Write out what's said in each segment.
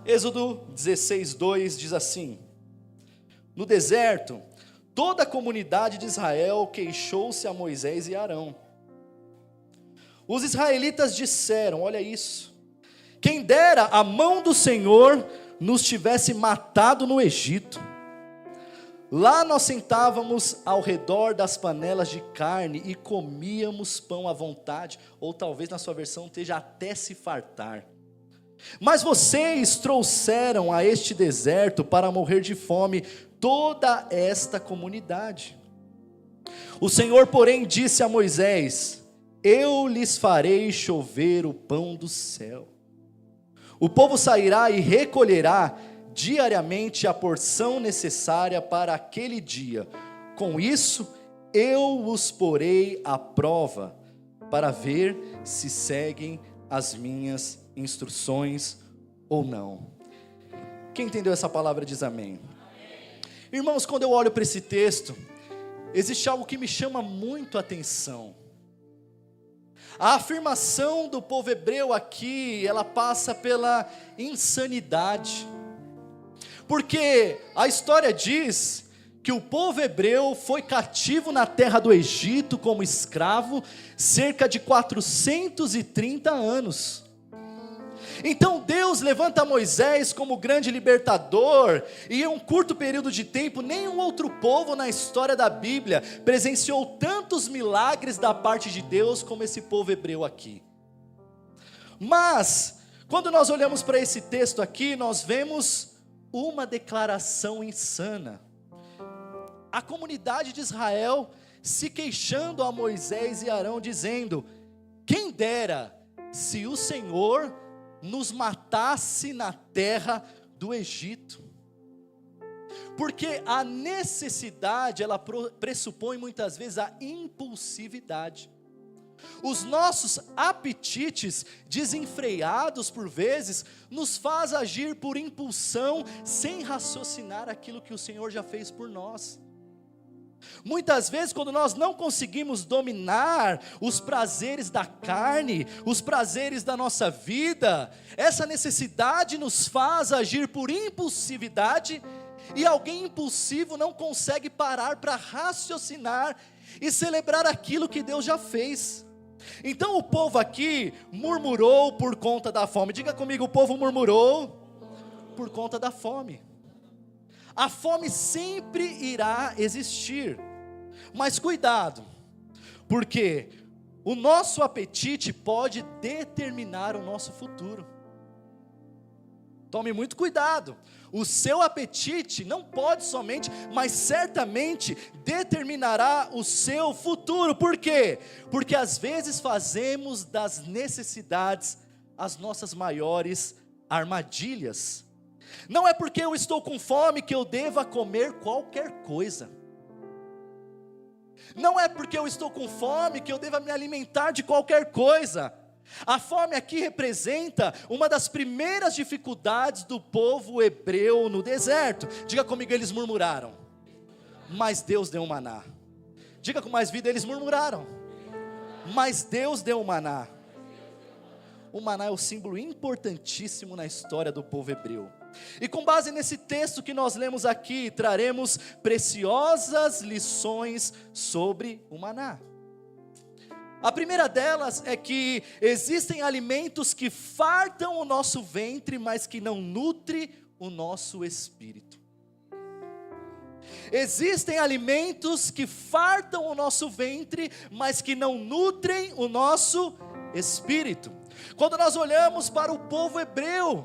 Êxodo 16:2 diz assim: no deserto, toda a comunidade de Israel queixou-se a Moisés e Arão. Os israelitas disseram, olha isso, quem dera a mão do Senhor nos tivesse matado no Egito. Lá nós sentávamos ao redor das panelas de carne e comíamos pão à vontade, ou talvez na sua versão esteja até se fartar. Mas vocês trouxeram a este deserto para morrer de fome toda esta comunidade. O Senhor, porém, disse a Moisés: eu lhes farei chover o pão do céu. O povo sairá e recolherá diariamente a porção necessária para aquele dia. Com isso, eu os porei à prova, para ver se seguem as minhas instruções ou não. Quem entendeu essa palavra diz amém. Irmãos, quando eu olho para esse texto, existe algo que me chama muito a atenção. A afirmação do povo hebreu aqui, ela passa pela insanidade. Porque a história diz que o povo hebreu foi cativo na terra do Egito como escravo cerca de 430 anos. Então Deus levanta Moisés como grande libertador, e em um curto período de tempo, nenhum outro povo na história da Bíblia presenciou tantos milagres da parte de Deus como esse povo hebreu aqui. Mas, quando nós olhamos para esse texto aqui, nós vemos uma declaração insana. A comunidade de Israel se queixando a Moisés e Arão, dizendo: quem dera se o Senhor nos matasse na terra do Egito. Porque a necessidade, ela pressupõe muitas vezes a impulsividade. Os nossos apetites desenfreados por vezes nos faz agir por impulsão, sem raciocinar aquilo que o Senhor já fez por nós. Muitas vezes, quando nós não conseguimos dominar os prazeres da carne, os prazeres da nossa vida, essa necessidade nos faz agir por impulsividade, e alguém impulsivo não consegue parar para raciocinar e celebrar aquilo que Deus já fez. Então o povo aqui murmurou por conta da fome. Diga comigo, o povo murmurou por conta da fome. A fome sempre irá existir, mas cuidado, porque o nosso apetite pode determinar o nosso futuro. Tome muito cuidado. O seu apetite não pode somente, mas certamente determinará o seu futuro. Por quê? Porque às vezes fazemos das necessidades as nossas maiores armadilhas. Não é porque eu estou com fome que eu deva comer qualquer coisa. Não é porque eu estou com fome que eu deva me alimentar de qualquer coisa. A fome aqui representa uma das primeiras dificuldades do povo hebreu no deserto. Diga comigo, eles murmuraram, mas Deus deu um maná. Diga com mais vida, eles murmuraram, mas Deus deu um maná. O maná é um símbolo importantíssimo na história do povo hebreu. E com base nesse texto que nós lemos aqui, traremos preciosas lições sobre o maná. A primeira delas é que existem alimentos que fartam o nosso ventre, mas que não nutrem o nosso espírito. Existem alimentos que fartam o nosso ventre, mas que não nutrem o nosso espírito. Quando nós olhamos para o povo hebreu,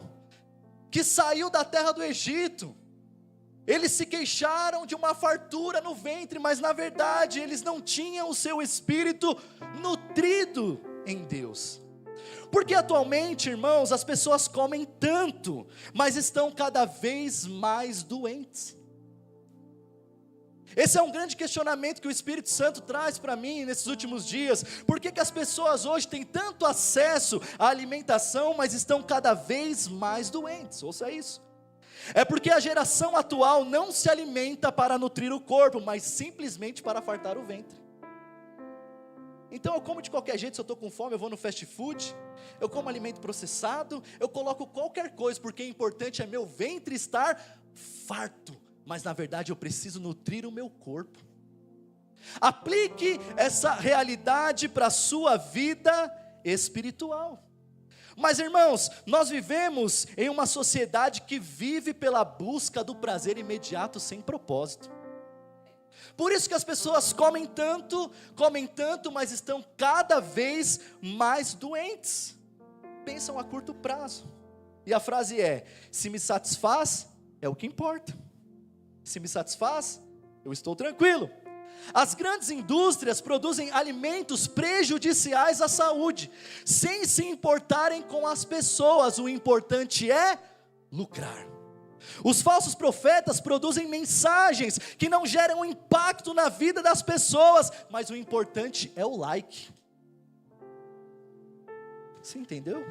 que saiu da terra do Egito, eles se queixaram de uma fartura no ventre, mas na verdade eles não tinham o seu espírito nutrido em Deus. Porque atualmente, irmãos, as pessoas comem tanto, mas estão cada vez mais doentes. Esse é um grande questionamento que o Espírito Santo traz para mim nesses últimos dias. Por que as pessoas hoje têm tanto acesso à alimentação, mas estão cada vez mais doentes? Ouça isso. É porque a geração atual não se alimenta para nutrir o corpo, mas simplesmente para fartar o ventre. Então eu como de qualquer jeito, se eu estou com fome, eu vou no fast food, eu como alimento processado, eu coloco qualquer coisa, porque o importante é meu ventre estar farto, mas na verdade eu preciso nutrir o meu corpo. Aplique essa realidade para a sua vida espiritual. Mas irmãos, nós vivemos em uma sociedade que vive pela busca do prazer imediato sem propósito. Por isso que as pessoas comem tanto, mas estão cada vez mais doentes. Pensam a curto prazo. E a frase é: se me satisfaz, é o que importa. Se me satisfaz, eu estou tranquilo. As grandes indústrias produzem alimentos prejudiciais à saúde, sem se importarem com as pessoas. O importante é lucrar. Os falsos profetas produzem mensagens que não geram impacto na vida das pessoas, mas o importante é o like. Você entendeu?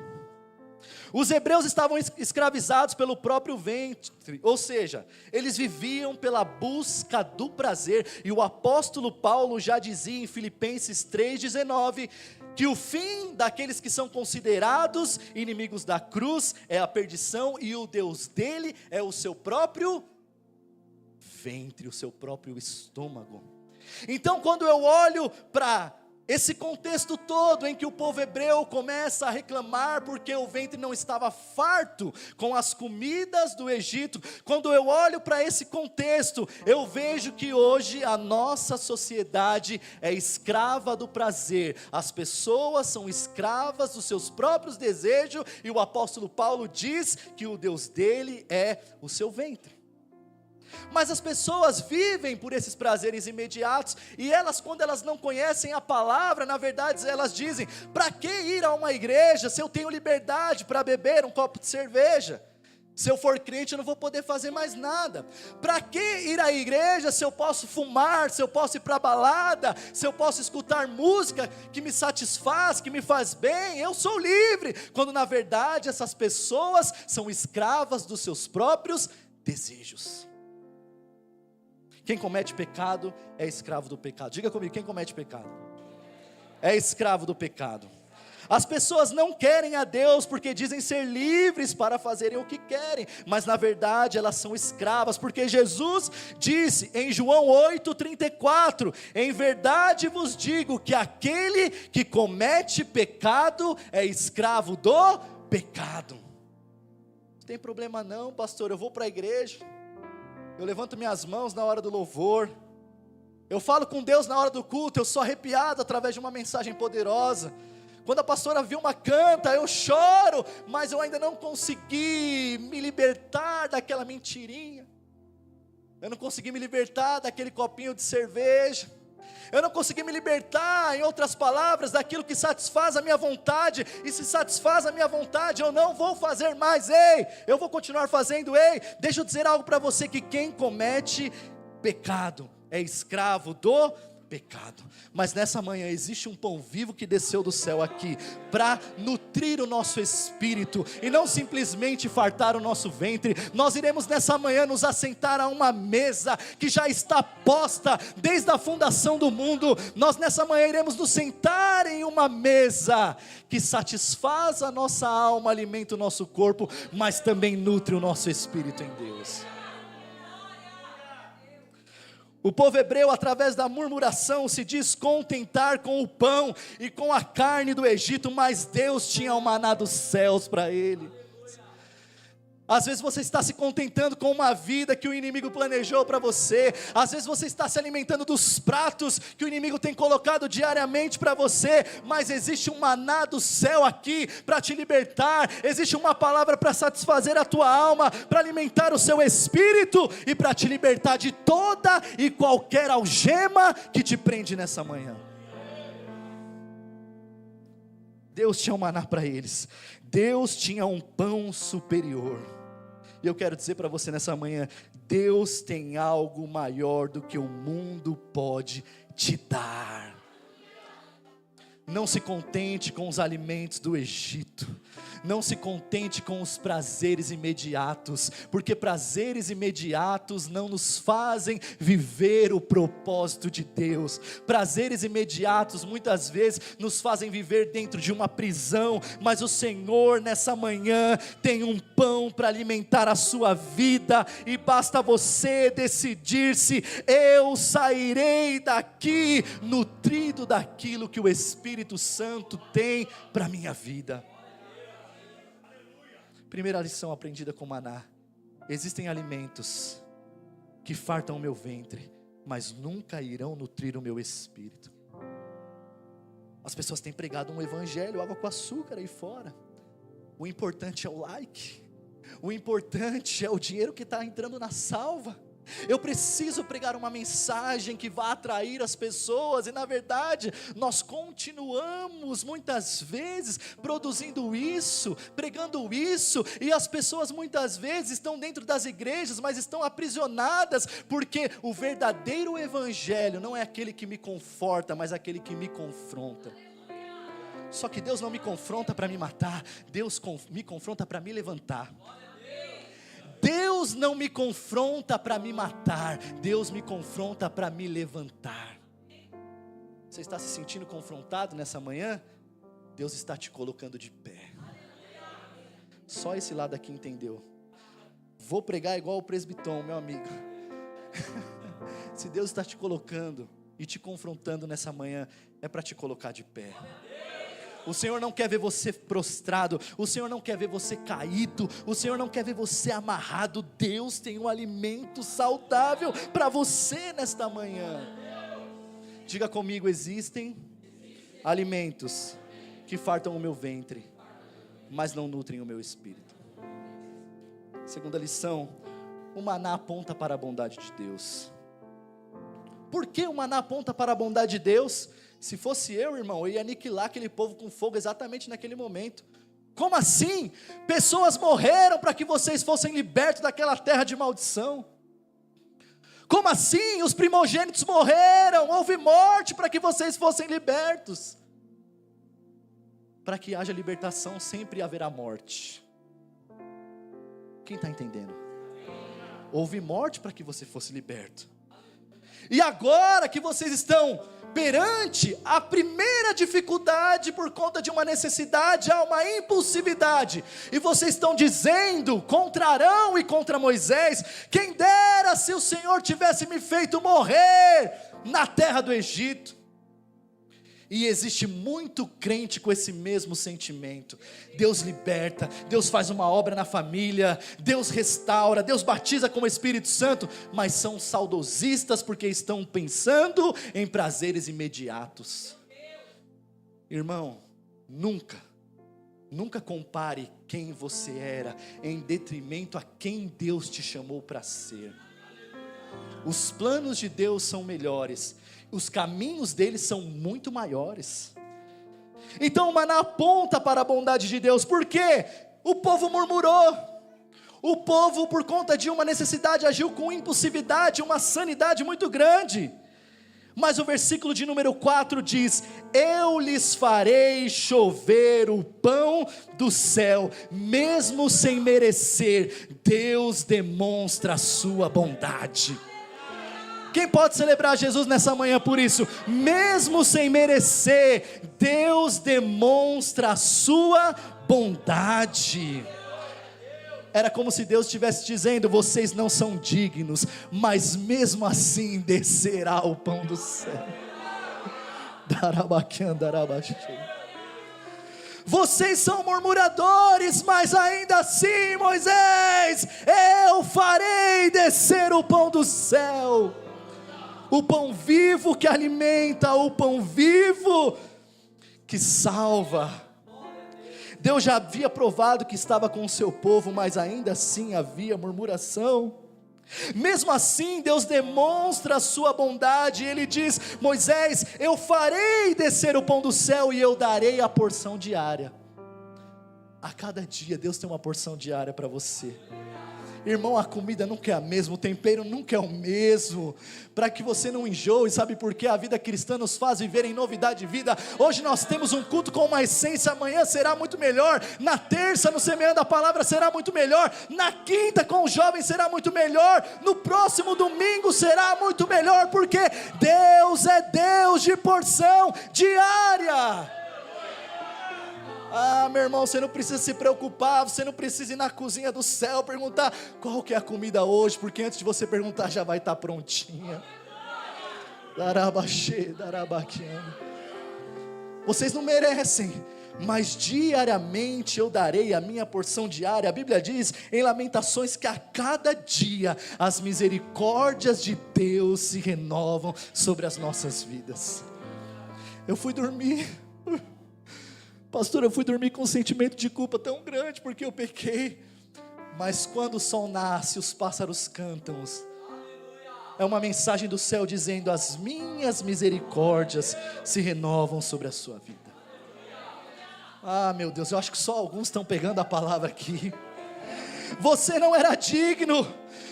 Os hebreus estavam escravizados pelo próprio ventre, ou seja, eles viviam pela busca do prazer, e o apóstolo Paulo já dizia em Filipenses 3,19, que o fim daqueles que são considerados inimigos da cruz é a perdição, e o Deus dele é o seu próprio ventre, o seu próprio estômago. Então quando eu olho para esse contexto todo em que o povo hebreu começa a reclamar porque o ventre não estava farto com as comidas do Egito, quando eu olho para esse contexto, eu vejo que hoje a nossa sociedade é escrava do prazer, as pessoas são escravas dos seus próprios desejos, e o apóstolo Paulo diz que o Deus dele é o seu ventre. Mas as pessoas vivem por esses prazeres imediatos, e elas, quando elas não conhecem a palavra, na verdade elas dizem: para que ir a uma igreja se eu tenho liberdade para beber um copo de cerveja? Se eu for crente eu não vou poder fazer mais nada. Para que ir à igreja se eu posso fumar, se eu posso ir para a balada, se eu posso escutar música que me satisfaz, que me faz bem? Eu sou livre, quando na verdade essas pessoas são escravas dos seus próprios desejos. Quem comete pecado é escravo do pecado. Diga comigo, quem comete pecado é escravo do pecado. As pessoas não querem a Deus porque dizem ser livres para fazerem o que querem, mas na verdade elas são escravas, porque Jesus disse em João 8,34: em verdade vos digo que aquele que comete pecado é escravo do pecado. Não tem problema não, pastor, eu vou para a igreja, eu levanto minhas mãos na hora do louvor, eu falo com Deus na hora do culto, eu sou arrepiado através de uma mensagem poderosa. Quando a pastora Vilma canta, eu choro, mas eu ainda não consegui me libertar daquela mentirinha. Eu não consegui me libertar daquele copinho de cerveja. Eu não consegui me libertar, em outras palavras, daquilo que satisfaz a minha vontade. E se satisfaz a minha vontade, eu não vou fazer mais. Ei, eu vou continuar fazendo. Ei, deixa eu dizer algo para você, que quem comete pecado é escravo do pecado. Mas nessa manhã existe um pão vivo que desceu do céu aqui para nutrir o nosso espírito e não simplesmente fartar o nosso ventre. Nós iremos nessa manhã nos assentar a uma mesa que já está posta desde a fundação do mundo. Nós nessa manhã iremos nos sentar em uma mesa que satisfaz a nossa alma, alimenta o nosso corpo, mas também nutre o nosso espírito em Deus. O povo hebreu, através da murmuração, se diz contentar com o pão e com a carne do Egito, mas Deus tinha o maná dos céus para ele. Às vezes você está se contentando com uma vida que o inimigo planejou para você. Às vezes você está se alimentando dos pratos que o inimigo tem colocado diariamente para você. Mas existe um maná do céu aqui para te libertar. Existe uma palavra para satisfazer a tua alma, para alimentar o seu espírito e para te libertar de toda e qualquer algema que te prende nessa manhã. Deus tinha um maná para eles. Deus tinha um pão superior. E eu quero dizer para você nessa manhã: Deus tem algo maior do que o mundo pode te dar. Não se contente com os alimentos do Egito. Não se contente com os prazeres imediatos, porque prazeres imediatos não nos fazem viver o propósito de Deus. Prazeres imediatos muitas vezes nos fazem viver dentro de uma prisão, mas o Senhor nessa manhã tem um pão para alimentar a sua vida, e basta você decidir-se: eu sairei daqui nutrido daquilo que o Espírito Santo tem para a minha vida. Primeira lição aprendida com maná: existem alimentos que fartam o meu ventre, mas nunca irão nutrir o meu espírito. As pessoas têm pregado um evangelho, água com açúcar aí fora. O importante é o like, o importante é o dinheiro que está entrando na salva. Eu preciso pregar uma mensagem que vá atrair as pessoas, e na verdade nós continuamos muitas vezes produzindo isso, pregando isso, e as pessoas muitas vezes estão dentro das igrejas, mas estão aprisionadas, porque o verdadeiro evangelho não é aquele que me conforta, mas aquele que me confronta. Só que Deus não me confronta para me matar, Deus me confronta para me levantar. Deus não me confronta para me matar, Deus me confronta para me levantar. Você está se sentindo confrontado nessa manhã? Deus está te colocando de pé. Só esse lado aqui entendeu. Vou pregar igual o presbitom, meu amigo. Se Deus está te colocando e te confrontando nessa manhã, é para te colocar de pé. O Senhor não quer ver você prostrado, o Senhor não quer ver você caído, o Senhor não quer ver você amarrado. Deus tem um alimento saudável para você nesta manhã. Diga comigo: existem alimentos que fartam o meu ventre, mas não nutrem o meu espírito. Segunda lição: o maná aponta para a bondade de Deus. Por que o maná aponta para a bondade de Deus? Se fosse eu, irmão, eu ia aniquilar aquele povo com fogo exatamente naquele momento. Como assim? Pessoas morreram para que vocês fossem libertos daquela terra de maldição. Como assim? Os primogênitos morreram, houve morte para que vocês fossem libertos. Para que haja libertação, sempre haverá morte. Quem está entendendo? Houve morte para que você fosse liberto. E agora que vocês estão perante a primeira dificuldade por conta de uma necessidade, há uma impulsividade, e vocês estão dizendo contra Arão e contra Moisés: quem dera se o Senhor tivesse me feito morrer na terra do Egito. E existe muito crente com esse mesmo sentimento. Deus liberta, Deus faz uma obra na família, Deus restaura, Deus batiza com o Espírito Santo, mas são saudosistas porque estão pensando em prazeres imediatos. Irmão, nunca compare quem você era em detrimento a quem Deus te chamou para ser. Os planos de Deus são melhores, os caminhos dele são muito maiores. Então o maná aponta para a bondade de Deus. Por quê? O povo murmurou. O povo, por conta de uma necessidade, agiu com impulsividade, uma sanidade muito grande. Mas o versículo de número 4 diz: eu lhes farei chover o pão do céu, mesmo sem merecer. Deus demonstra a sua bondade. Quem pode celebrar Jesus nessa manhã por isso? Mesmo sem merecer, Deus demonstra a sua bondade. Era como se Deus estivesse dizendo: vocês não são dignos, mas mesmo assim descerá o pão do céu. Vocês são murmuradores, mas ainda assim, Moisés, eu farei descer o pão do céu. O pão vivo que alimenta, o pão vivo que salva. Deus já havia provado que estava com o seu povo, mas ainda assim havia murmuração. Mesmo assim, Deus demonstra a sua bondade. Ele diz: Moisés, eu farei descer o pão do céu e eu darei a porção diária. A cada dia Deus tem uma porção diária para você. Irmão, a comida nunca é a mesma, o tempero nunca é o mesmo, para que você não enjoe. Sabe por quê? A vida cristã nos faz viver em novidade de vida. Hoje nós temos um culto com uma essência, amanhã será muito melhor, na terça no Semeando a Palavra será muito melhor, na quinta com os jovens será muito melhor, no próximo domingo será muito melhor, porque Deus é Deus de porção diária. Ah, meu irmão, você não precisa se preocupar, você não precisa ir na cozinha do céu perguntar qual que é a comida hoje, porque antes de você perguntar já vai estar prontinha. Vocês não merecem, mas diariamente eu darei a minha porção diária. A Bíblia diz em Lamentações que a cada dia as misericórdias de Deus se renovam sobre as nossas vidas. Eu fui dormir, pastor, eu fui dormir com um sentimento de culpa tão grande porque eu pequei, mas quando o sol nasce, os pássaros cantam. É uma mensagem do céu dizendo: as minhas misericórdias se renovam sobre a sua vida. Ah, meu Deus, eu acho que só alguns estão pegando a palavra aqui. Você não era digno,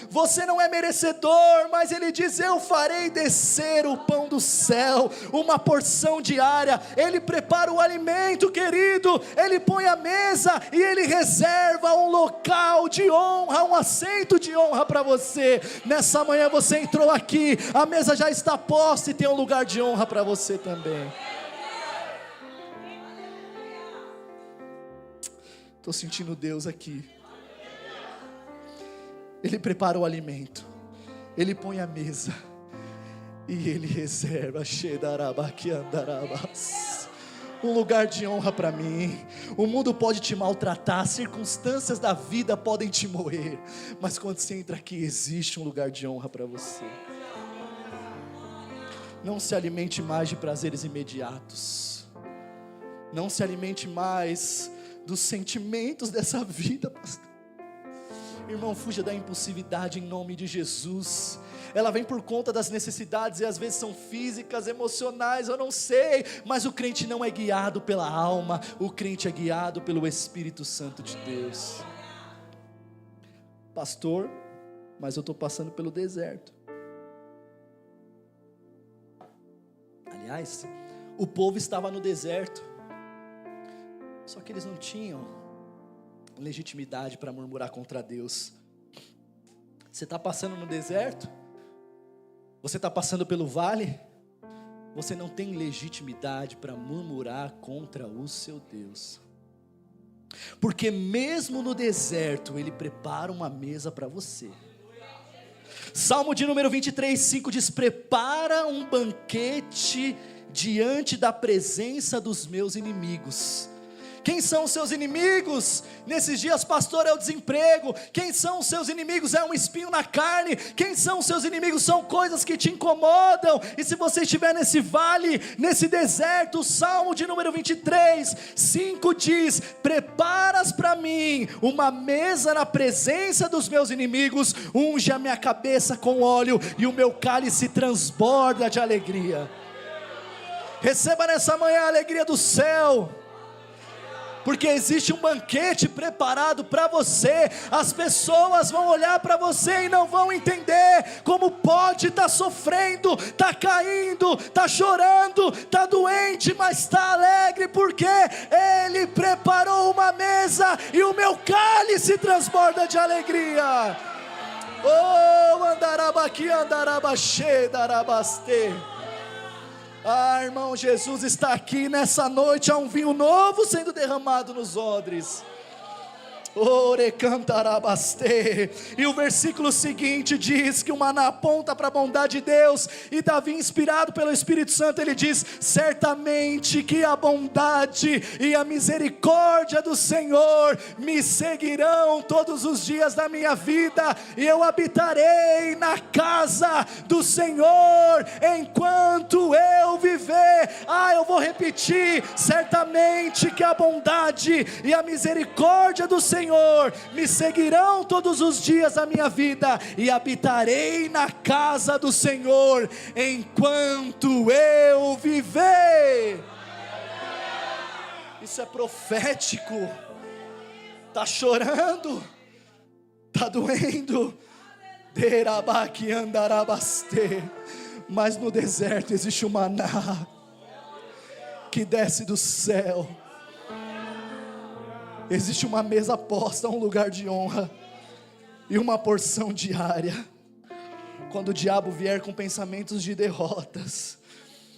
você não é merecedor, mas Ele diz: eu farei descer o pão do céu, uma porção diária. Ele prepara o alimento, querido, Ele põe a mesa e Ele reserva um local de honra, um assento de honra para você. Nessa manhã você entrou aqui, a mesa já está posta e tem um lugar de honra para você também. Estou sentindo Deus aqui. Ele prepara o alimento, Ele põe a mesa e Ele reserva um lugar de honra para mim. O mundo pode te maltratar, as circunstâncias da vida podem te moer, mas quando você entra aqui, existe um lugar de honra para você. Não se alimente mais de prazeres imediatos, não se alimente mais dos sentimentos dessa vida, pastor. Irmão, fuja da impulsividade em nome de Jesus. Ela vem por conta das necessidades e às vezes são físicas, emocionais, eu não sei, mas o crente não é guiado pela alma, o crente é guiado pelo Espírito Santo de Deus. Pastor, mas eu estou passando pelo deserto. Aliás, o povo estava no deserto, só que eles não tinham legitimidade para murmurar contra Deus. Você está passando no deserto? Você está passando pelo vale? Você não tem legitimidade para murmurar contra o seu Deus, porque mesmo no deserto Ele prepara uma mesa para você. Salmo de número 23:5 diz: prepara um banquete diante da presença dos meus inimigos. Quem são os seus inimigos? Nesses dias, pastor, é o desemprego. Quem são os seus inimigos? É um espinho na carne. Quem são os seus inimigos? São coisas que te incomodam. E se você estiver nesse vale, nesse deserto, o Salmo de número 23:5 diz: preparas para mim uma mesa na presença dos meus inimigos, unge a minha cabeça com óleo e o meu cálice transborda de alegria. Receba nessa manhã a alegria do céu, porque existe um banquete preparado para você. As pessoas vão olhar para você e não vão entender como pode estar sofrendo, está caindo, está chorando, está doente, mas está alegre, porque Ele preparou uma mesa e o meu cálice transborda de alegria. Oh, andarabaqui, andarabaxê, darabaste. Ah, irmão, Jesus está aqui nessa noite. Há um vinho novo sendo derramado nos odres. Ore cantarabaste. E o versículo seguinte diz que o maná aponta para a bondade de Deus. E Davi, inspirado pelo Espírito Santo, ele diz: certamente que a bondade e a misericórdia do Senhor me seguirão todos os dias da minha vida, e eu habitarei na casa do Senhor enquanto eu viver. Ah, eu vou repetir: certamente que a bondade e a misericórdia do Senhor me seguirão todos os dias da minha vida, e habitarei na casa do Senhor enquanto eu viver. Isso é profético. Está chorando, Está doendo. Derabaki andarabaste. Mas no deserto existe um maná que desce do céu. Existe uma mesa posta, um lugar de honra e uma porção diária. Quando o diabo vier com pensamentos de derrotas,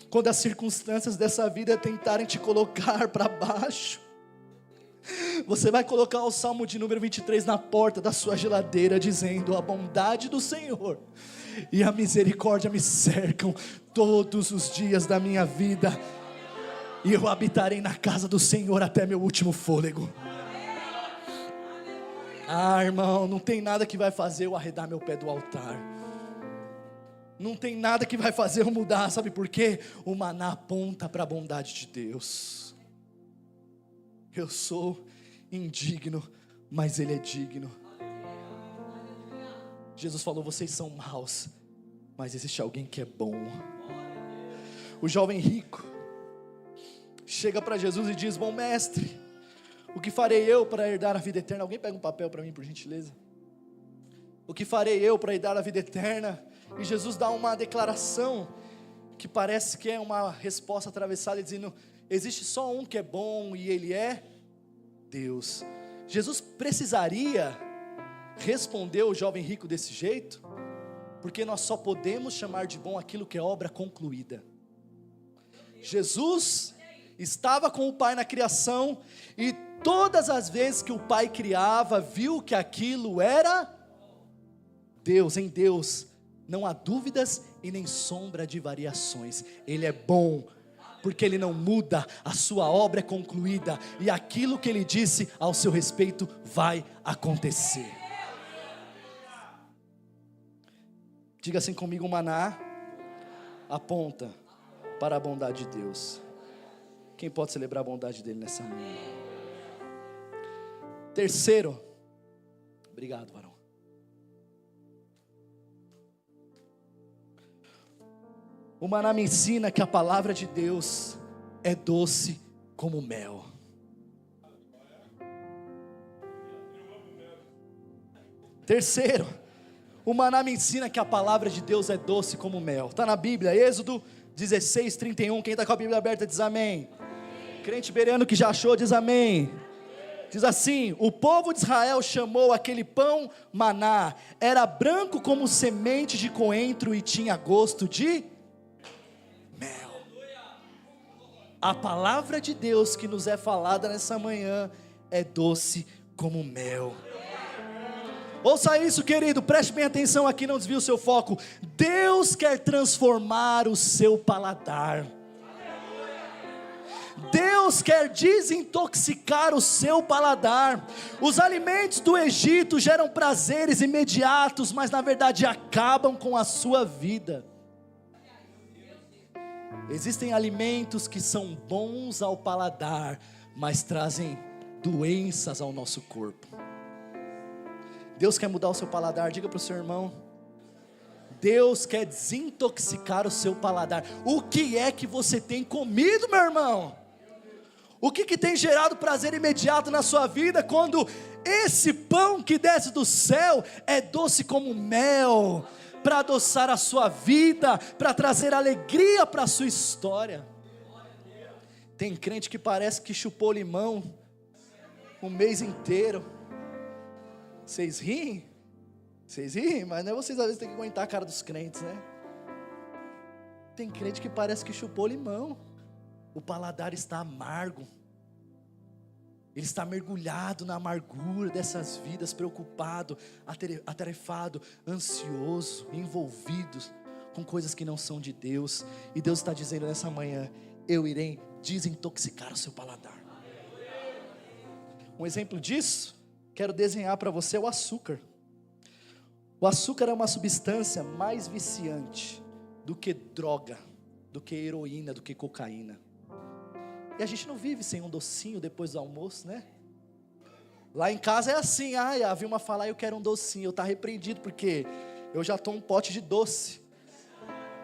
quando as circunstâncias dessa vida tentarem te colocar para baixo, você vai colocar o Salmo de número 23 na porta da sua geladeira, dizendo: a bondade do Senhor e a misericórdia me cercam todos os dias da minha vida, e eu habitarei na casa do Senhor até meu último fôlego. Ah, irmão, não tem nada que vai fazer eu arredar meu pé do altar. Não tem nada que vai fazer eu mudar, sabe por quê? O maná aponta para a bondade de Deus. Eu sou indigno, mas Ele é digno. Jesus falou: vocês são maus, mas existe alguém que é bom. O jovem rico chega para Jesus e diz: bom mestre, o que farei eu para herdar a vida eterna? Alguém pega um papel para mim, por gentileza. O que farei eu para herdar a vida eterna? E Jesus dá uma declaração que parece que é uma resposta atravessada, dizendo: existe só um que é bom e Ele é Deus. Jesus precisaria responder o jovem rico desse jeito, porque nós só podemos chamar de bom aquilo que é obra concluída. Jesus estava com o Pai na criação, e todas as vezes que o Pai criava, viu que aquilo era Deus. Em Deus não há dúvidas e nem sombra de variações. Ele é bom, porque Ele não muda, a sua obra é concluída, e aquilo que Ele disse ao seu respeito vai acontecer. Diga assim comigo: o maná aponta para a bondade de Deus. Quem pode celebrar a bondade dEle nessa manhã? Terceiro, obrigado, varão. O maná me ensina que a palavra de Deus é doce como mel. Terceiro, o maná me ensina que a palavra de Deus é doce como mel. Está na Bíblia, Êxodo 16, 31. Quem está com a Bíblia aberta diz amém. Crente bereano que já achou diz amém. Diz assim: o povo de Israel chamou aquele pão maná. Era branco como semente de coentro e tinha gosto de mel. A palavra de Deus que nos é falada nessa manhã é doce como mel. Ouça isso, querido, preste bem atenção aqui, não desvie o seu foco. Deus quer transformar o seu paladar. Deus quer desintoxicar o seu paladar. Os alimentos do Egito geram prazeres imediatos, mas na verdade acabam com a sua vida. Existem alimentos que são bons ao paladar, mas trazem doenças ao nosso corpo. Deus quer mudar o seu paladar. Diga para o seu irmão: Deus quer desintoxicar o seu paladar. O que é que você tem comido, meu irmão? O que tem gerado prazer imediato na sua vida, quando esse pão que desce do céu é doce como mel, para adoçar a sua vida, para trazer alegria para a sua história? Tem crente que parece que chupou limão o mês inteiro. Vocês riem? Vocês riem, mas não é vocês às vezes têm que aguentar a cara dos crentes, né? Tem crente que parece que chupou limão. O paladar está amargo. Ele está mergulhado na amargura dessas vidas, preocupado, atarefado, ansioso, envolvido com coisas que não são de Deus. E Deus está dizendo nessa manhã: eu irei desintoxicar o seu paladar. Um exemplo disso, quero desenhar para você o açúcar. O açúcar é uma substância mais viciante do que droga, do que heroína, do que cocaína. E a gente não vive sem um docinho depois do almoço, né? Lá em casa é assim: a Vilma falar, eu quero um docinho. Eu estou repreendido porque eu já estou um pote de doce.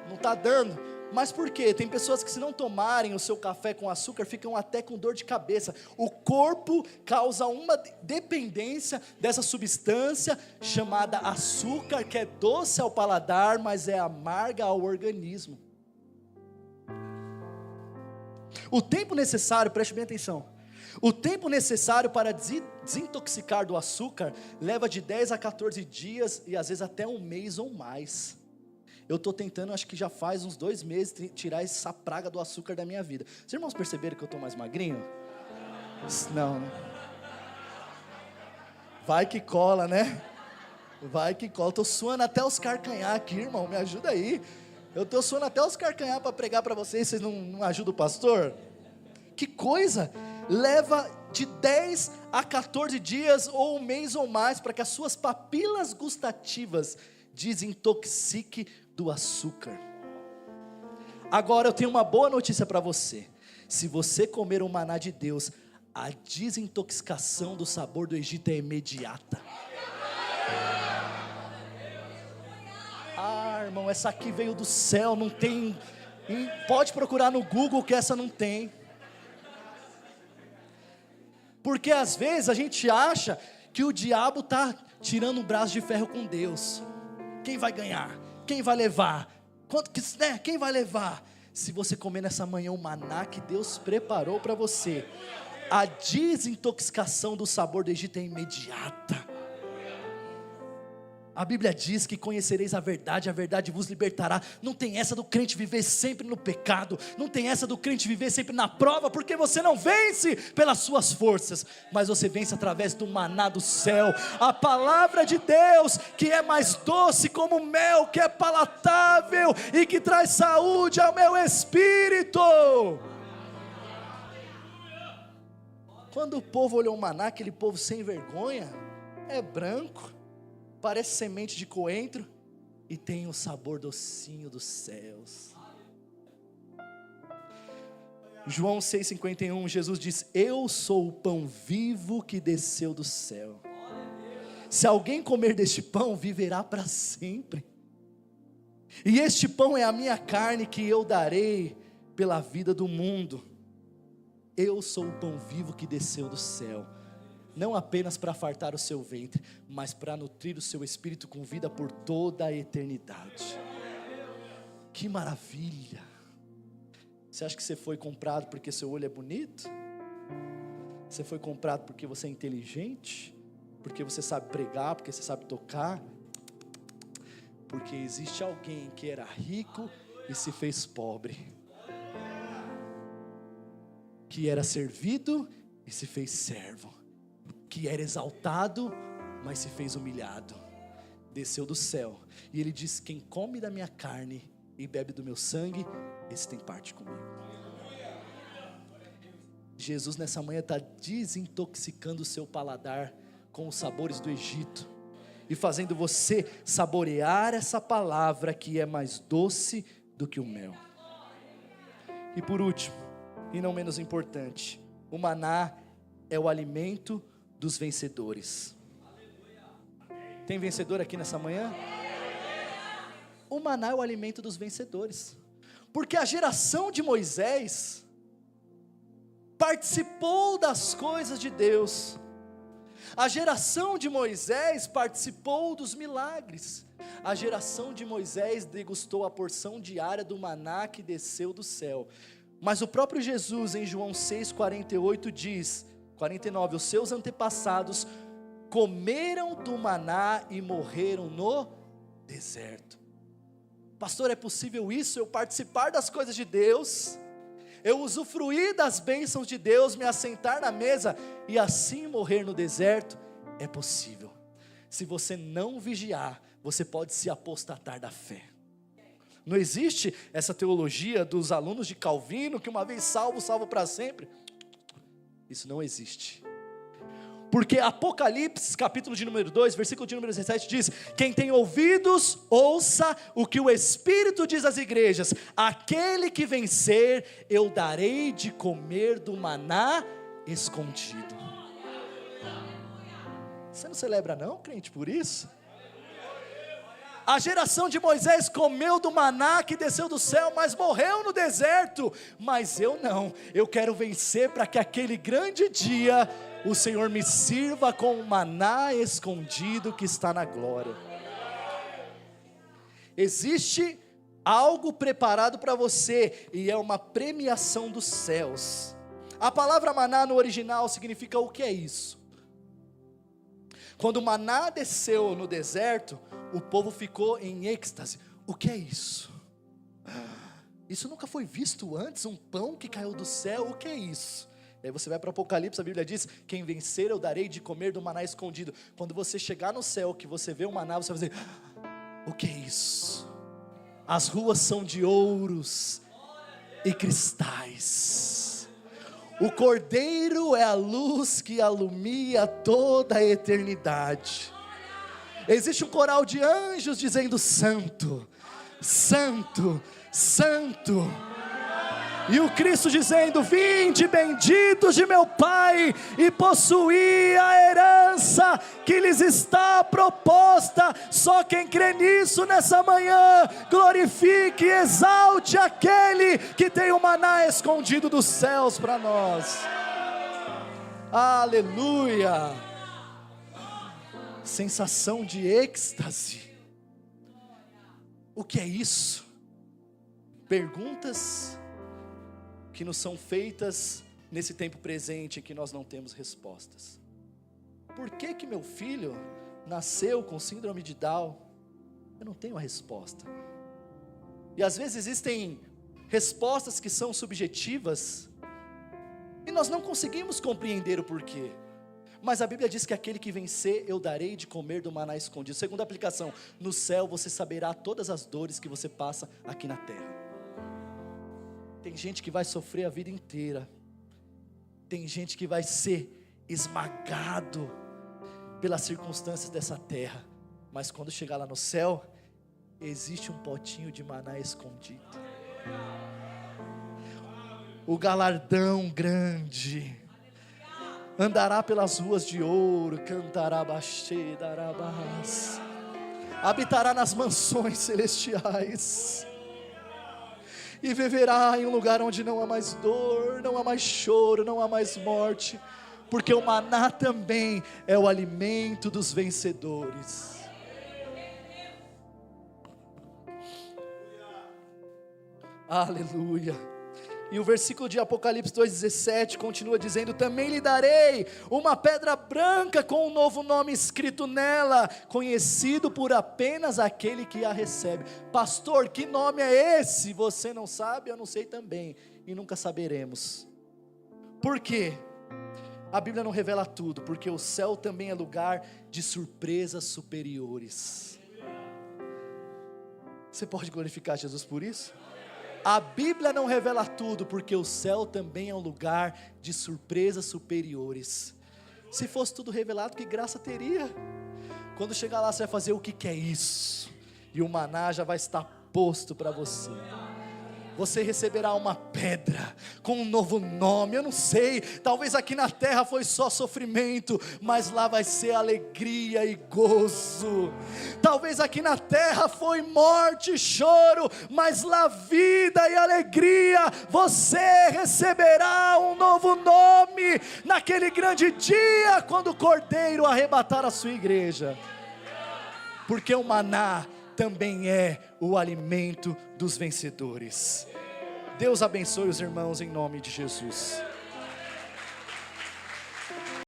Não está dando. Mas por quê? Tem pessoas que, se não tomarem o seu café com açúcar, ficam até com dor de cabeça. O corpo causa uma dependência dessa substância chamada açúcar, que é doce ao paladar, mas é amarga ao organismo. O tempo necessário, preste bem atenção, o tempo necessário para desintoxicar do açúcar leva de 10 a 14 dias e às vezes até um mês ou mais. Eu estou tentando, acho que já faz uns 2 meses, tirar essa praga do açúcar da minha vida. Os irmãos perceberam que eu estou mais magrinho? Não, né? Vai que cola, né? Vai que cola. Estou suando até os carcanhar aqui, irmão, me ajuda aí. Eu estou suando até os carcanhar para pregar para vocês não ajudam o pastor? Que coisa! Leva de 10 a 14 dias ou um mês ou mais para que as suas papilas gustativas desintoxiquem do açúcar. Agora eu tenho uma boa notícia para você. Se você comer o maná de Deus, a desintoxicação do sabor do Egito é imediata. Ah, irmão, essa aqui veio do céu, não tem. Pode procurar no Google que essa não tem. Porque às vezes a gente acha que o diabo está tirando um braço de ferro com Deus. Quem vai ganhar? Quem vai levar? Quem vai levar? Se você comer nessa manhã o maná que Deus preparou para você, a desintoxicação do sabor do Egito é imediata. A Bíblia diz que conhecereis a verdade vos libertará. Não tem essa do crente viver sempre no pecado, não tem essa do crente viver sempre na prova, porque você não vence pelas suas forças, mas você vence através do maná do céu, a palavra de Deus, que é mais doce como mel, que é palatável e que traz saúde ao meu espírito. Quando o povo olhou o maná, aquele povo sem vergonha, é branco, parece semente de coentro e tem o sabor docinho dos céus. João 6,51, Jesus diz: eu sou o pão vivo que desceu do céu. Se alguém comer deste pão, viverá para sempre. E este pão é a minha carne que eu darei pela vida do mundo. Eu sou o pão vivo que desceu do céu. Não apenas para fartar o seu ventre, mas para nutrir o seu espírito com vida por toda a eternidade. Que maravilha! Você acha que você foi comprado porque seu olho é bonito? Você foi comprado porque você é inteligente? Porque você sabe pregar? Porque você sabe tocar? Porque existe alguém que era rico e se fez pobre, que era servido e se fez servo, que era exaltado, mas se fez humilhado, desceu do céu, e ele diz: quem come da minha carne e bebe do meu sangue, esse tem parte comigo. Jesus nessa manhã está desintoxicando o seu paladar com os sabores do Egito, e fazendo você saborear essa palavra que é mais doce do que o mel. E por último, e não menos importante, o maná é o alimento dos vencedores. Tem vencedor aqui nessa manhã? O maná é o alimento dos vencedores, porque a geração de Moisés participou das coisas de Deus. A geração de Moisés participou dos milagres. A geração de Moisés degustou a porção diária do maná que desceu do céu. Mas o próprio Jesus em João 6,48 diz, 49, os seus antepassados comeram do maná e morreram no deserto. Pastor, é possível isso? Eu participar das coisas de Deus, eu usufruir das bênçãos de Deus, me assentar na mesa e assim morrer no deserto? É possível. Se você não vigiar, você pode se apostatar da fé. Não existe essa teologia dos alunos de Calvino, que uma vez salvo, salvo para sempre. Isso não existe. Porque Apocalipse, capítulo de número 2, versículo de número 17 diz: quem tem ouvidos, ouça o que o Espírito diz às igrejas. Aquele que vencer, eu darei de comer do maná escondido. Você não celebra não, crente, por isso? A geração de Moisés comeu do maná que desceu do céu, mas morreu no deserto. Mas eu não, eu quero vencer para que aquele grande dia o Senhor me sirva com o maná escondido que está na glória. Existe algo preparado para você, e é uma premiação dos céus. A palavra maná no original significa o que é isso? Quando o maná desceu no deserto, o povo ficou em êxtase. O que é isso? Isso nunca foi visto antes, um pão que caiu do céu, o que é isso? Aí você vai para o Apocalipse, a Bíblia diz: quem vencer eu darei de comer do maná escondido. Quando você chegar no céu, que você vê o maná, você vai dizer: o que é isso? As ruas são de ouros e cristais. O Cordeiro é a luz que alumia toda a eternidade. Existe um coral de anjos dizendo: Santo, Santo, Santo. E o Cristo dizendo: vinde benditos de meu Pai, e possuí a herança que lhes está proposta. Só quem crê nisso nessa manhã, glorifique e exalte aquele que tem o maná escondido dos céus para nós. Aleluia! Sensação de êxtase. O que é isso? Perguntas que nos são feitas nesse tempo presente, que nós não temos respostas. Por que meu filho nasceu com síndrome de Down? Eu não tenho a resposta. E às vezes existem respostas que são subjetivas, e nós não conseguimos compreender o porquê. Mas a Bíblia diz que aquele que vencer, eu darei de comer do maná escondido. Segunda aplicação: no céu você saberá todas as dores que você passa aqui na terra. Tem gente que vai sofrer a vida inteira. Tem gente que vai ser esmagado pelas circunstâncias dessa terra. Mas quando chegar lá no céu, existe um potinho de maná escondido. O galardão grande. Andará pelas ruas de ouro, cantará baixê, darabás. Habitará nas mansões celestiais. E viverá em um lugar onde não há mais dor, não há mais choro, não há mais morte, porque o maná também é o alimento dos vencedores. Aleluia. E o versículo de Apocalipse 2,17 continua dizendo: também lhe darei uma pedra branca com um novo nome escrito nela, conhecido por apenas aquele que a recebe. Pastor, que nome é esse? Você não sabe, eu não sei também, e nunca saberemos. Por quê? A Bíblia não revela tudo, porque o céu também é lugar de surpresas superiores. Você pode glorificar Jesus por isso? A Bíblia não revela tudo, porque o céu também é um lugar de surpresas superiores. Se fosse tudo revelado, que graça teria? Quando chegar lá, você vai fazer: o que é isso? E o maná já vai estar posto para você. Você receberá uma pedra com um novo nome. Eu não sei, talvez aqui na terra foi só sofrimento, mas lá vai ser alegria e gozo. Talvez aqui na terra foi morte e choro, mas lá vida e alegria. Você receberá um novo nome naquele grande dia, quando o Cordeiro arrebatar a sua igreja. Porque o maná também é o alimento dos vencedores. Deus abençoe os irmãos em nome de Jesus.